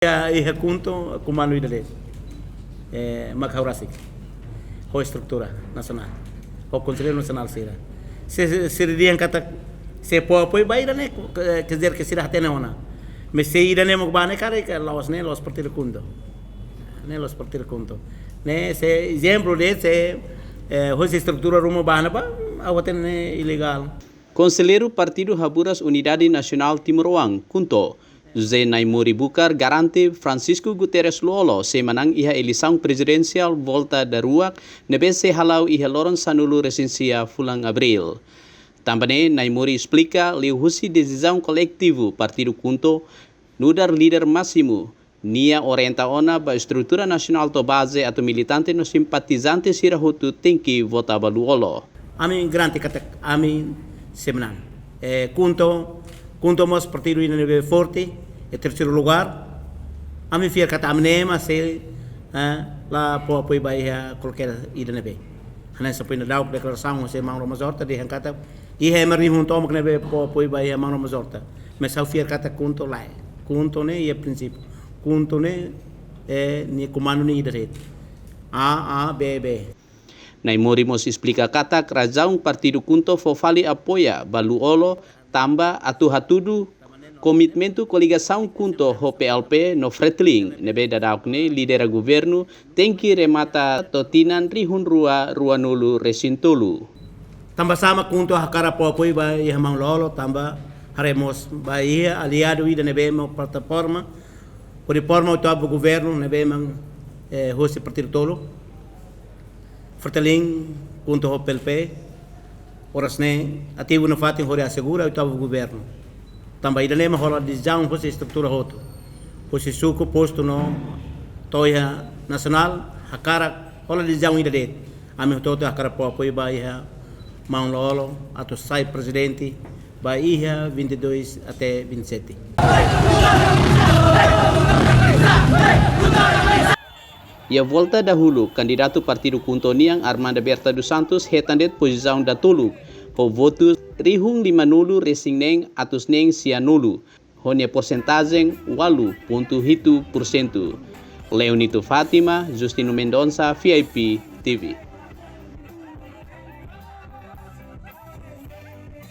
Ihe kunto kumano idale maghaurasik ho estrutura nasional ho conselho nacional sira se dian kata se po bai dane quer dizer que sira tena ona me se irane mo bane kare que los partir kundo ne los partir kundo ne se exemplo de se ho estrutura rumo bana ba awaten ilegal. Conselheiro Partido Haburas Unidade Nacional Timor-Oang, Kunto, José Naimuri Bukar garante Francisco Guterres Luolo se menang iha eleição presidencial volta da ruak nebe se halau iha loron sanulu resensia fulang abril. Também Naimuri explica leu husi decisão coletivo Partido Kunto nudar líder máximo nia orienta ona ba estrutura nacional to base atau militante no simpatizante sirahutu tenki votava Luolo. Ami garante kata ami semenang. Kunto mos partido ini forte, terceiro lugar. Ami fiar kata amnema se la pooi baia qualquer ida nebe. Hanan sa pina daw declaração se Mauro Mazorta de kata ihe mari junto mak nebe pooi baia Mauro Mazorta. Mas sa fiar kata kunto lai. Kunto ne ye princípio. Kunto ne ni comando ni ida ret. A B B. Naimuri mos explica kata razão Partido Kunto fofali apoia Baluolo tamba atu-hatudu komitmentu coligação Kunto ho PLP no Fretling nebe dadaukne lidera governo tenki remata totinan rihun rua nulu resintulu. Tamba sama Kunto hakara popoi ba ia mang lolo tamba haremos ba ia aliado ida nebe mo plataforma o reforma o governo nebe mang hosi partido tolo Fretling Kunto ho PLP oras ne ativo no fatin hore assegura o tava governo também ainda nem rola decisão fosse estrutura roto fosse suco posto no toia nacional hakara rola decisão ainda de ame todo hakara po apoio baia mão lolo ato sai presidente baia 22 até 27. Ia volta dahulu, kandidato Partido Kunto niang Armanda Berta dos Santos hetandet posição da tolu, ho votos rihung 5 resing neng atus neng sianulu, honia porcentagem 8,7%. Leonito Fatima, Justino Mendonça, VIP TV.